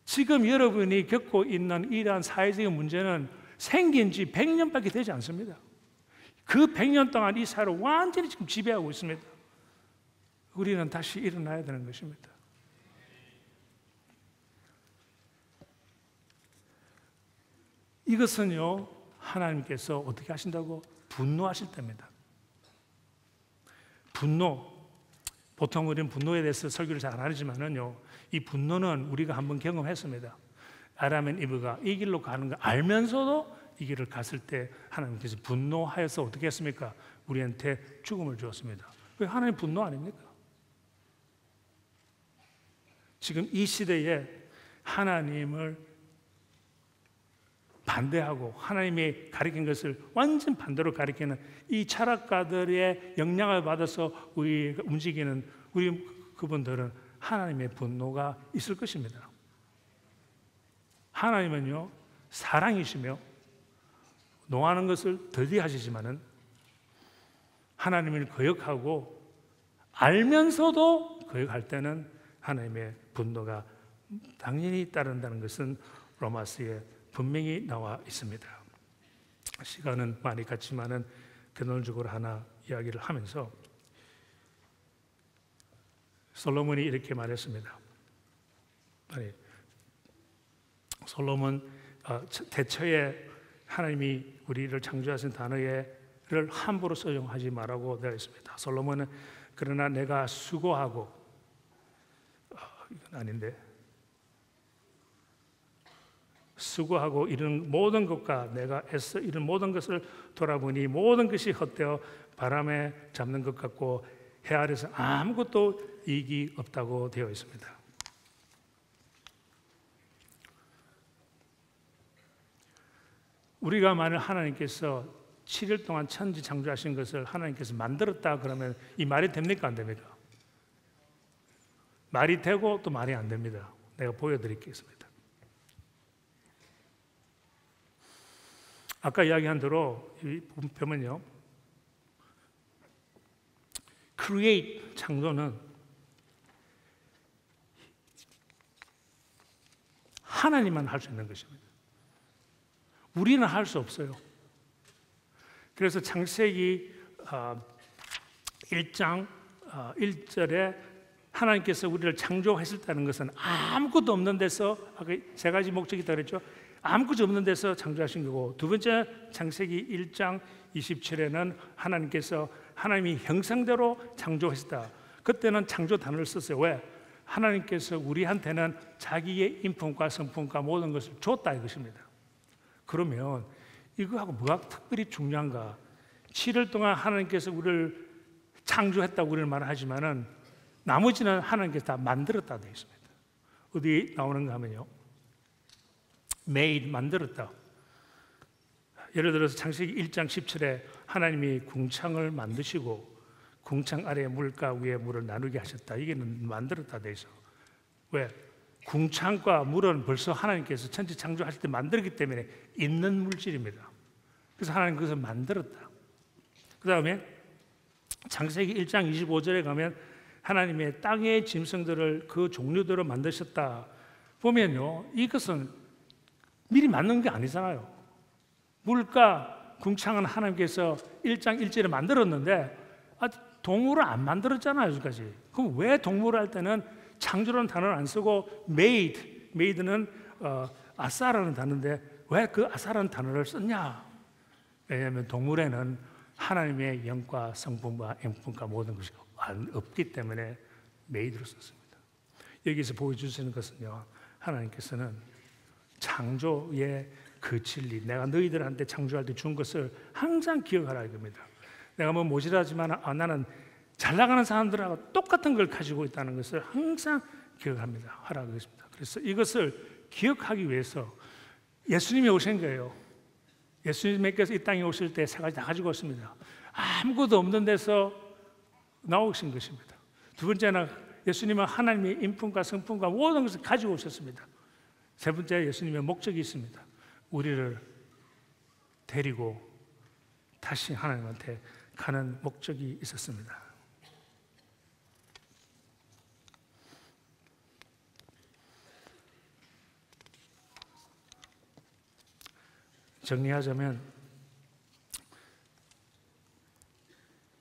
지금 여러분이 겪고 있는 이러한 사회적인 문제는 생긴 지 100년밖에 되지 않습니다. 그 100년 동안 이 사회를 완전히 지금 지배하고 있습니다. 우리는 다시 일어나야 되는 것입니다. 이것은요, 하나님께서 어떻게 하신다고? 분노하실 때입니다. 분노. 보통 우리는 분노에 대해서 설교를 잘 안 하지만은요, 이 분노는 우리가 한번 경험했습니다. 아담 이브가 이 길로 가는 거 알면서도 이 길을 갔을 때 하나님께서 분노하여서 어떻게 했습니까? 우리한테 죽음을 주었습니다. 왜 하나님 분노 아닙니까? 지금 이 시대에 하나님을 반대하고 하나님이 가리킨 것을 완전 반대로 가리키는 이 철학가들의 영향을 받아서 우리가 움직이는 우리 그분들은 하나님의 분노가 있을 것입니다. 하나님은요, 사랑이시며 노하는 것을 더디하시지만은 하나님을 거역하고 알면서도 거역할 때는 하나님의 분노가 당연히 따른다는 것은 로마서에 분명히 나와 있습니다. 시간은 많이 갔지만은 근원적으로 하나 이야기를 하면서 솔로몬이 이렇게 말했습니다. 솔로몬 대처에 하나님이 우리를 창조하신 단어를 함부로 사용하지 말라고 되어 있습니다. 솔로몬은 그러나 내가 수고하고 이건 아닌데 수고하고 이런 모든 것과 내가 애써 이런 모든 것을 돌아보니 모든 것이 헛되어 바람에 잡는 것 같고 해 아래서 아무것도 이익이 없다고 되어 있습니다. 우리가 만일 하나님께서 7일 동안 천지 창조하신 것을 하나님께서 만들었다 그러면 이 말이 됩니까 안 됩니까? 말이 되고 또 말이 안 됩니다. 내가 보여드리겠습니다. 아까 이야기한 대로 보면요, create 창조는 하나님만 할 수 있는 것입니다. 우리는 할 수 없어요. 그래서 창세기 1장 1절에 하나님께서 우리를 창조했었다는 것은 아무것도 없는 데서 아까 세 가지 목적이 있다고 그랬죠. 아무것도 없는 데서 창조하신 거고, 두 번째 창세기 1장 27에는 하나님께서 하나님이 형상대로 창조했다. 그때는 창조 단어를 썼어요. 왜? 하나님께서 우리한테는 자기의 인품과 성품과 모든 것을 줬다 이것입니다. 그러면 이거하고 뭐가 특별히 중요한가? 7일 동안 하나님께서 우리를 창조했다고 우리는 말하지만은 나머지는 하나님께서 다 만들었다 되어 있습니다. 어디 나오는가 하면요, made 만들었다. 예를 들어서 창세기 1장 17에 하나님이 궁창을 만드시고 궁창 아래에 물과 위에 물을 나누게 하셨다. 이게 만들었다 되어 있어. 왜? 궁창과 물은 벌써 하나님께서 천지 창조하실 때 만들었기 때문에 있는 물질입니다. 그래서 하나님 그것을 만들었다. 그 다음에 창세기 1장 25절에 가면 하나님의 땅의 짐승들을 그 종류대로 만드셨다. 보면요, 이것은 미리 만든 게 아니잖아요. 물과 궁창은 하나님께서 1장 1절에 만들었는데 동물을 안 만들었잖아요, 여기까지. 그럼 왜 동물을 할 때는 창조라는 단어를 안 쓰고 made는 아싸라는 단어인데 왜 그 아싸라는 단어를 썼냐? 왜냐하면 동물에는 하나님의 영과 성품과 영품과 모든 것이 없기 때문에 made로 썼습니다. 여기서 보여주시는 것은요, 하나님께서는 창조의 그 진리, 내가 너희들한테 창조할 때 준 것을 항상 기억하라 이겁니다. 내가 뭐 모자라지만 나는 잘 나가는 사람들하고 똑같은 걸 가지고 있다는 것을 항상 기억합니다. 하라고 했습니다. 그래서 이것을 기억하기 위해서 예수님이 오신 거예요. 예수님께서 이 땅에 오실 때 세 가지 다 가지고 왔습니다. 아무것도 없는 데서 나오신 것입니다. 두 번째는 예수님은 하나님의 인품과 성품과 모든 것을 가지고 오셨습니다. 세 번째, 예수님의 목적이 있습니다. 우리를 데리고 다시 하나님한테 가는 목적이 있었습니다. 정리하자면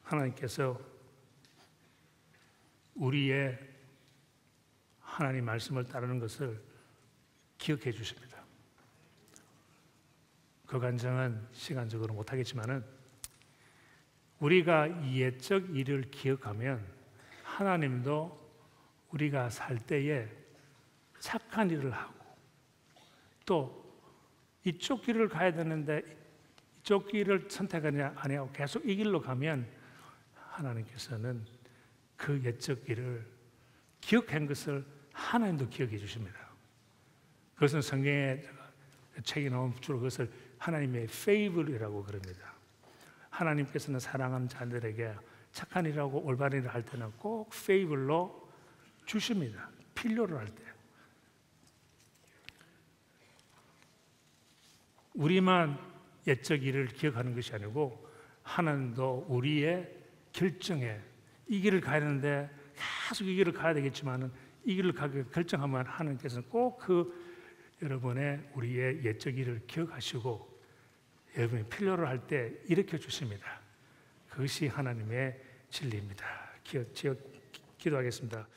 하나님께서 우리의 하나님 말씀을 따르는 것을 기억해 주십니다. 그 간증은 시간적으로 못하겠지만은 우리가 옛적 일을 기억하면 하나님도 우리가 살 때에 착한 일을 하고 또 이쪽 길을 가야 되는데 이쪽 길을 선택하냐 안 하고 계속 이 길로 가면 하나님께서는 그 옛적 일을 기억한 것을 하나님도 기억해 주십니다. 그것은 성경에 책에 나온 주로 그것을 하나님의 fable이라고 그럽니다. 하나님께서는 사랑하는 자들에게 착한 일하고 올바른 일을 할 때는 꼭 fable로 주십니다. 필요로 할 때. 우리만 옛적 일을 기억하는 것이 아니고 하나님도 우리의 결정에 이 길을 가야 되는데 계속 이 길을 가야 되겠지만은 이 길을 가게 결정하면 하나님께서는 꼭 그 여러분의 우리의 옛적 일을 기억하시고 여러분이 필요로 할 때 일으켜 주십니다. 그것이 하나님의 진리입니다. 기도하겠습니다.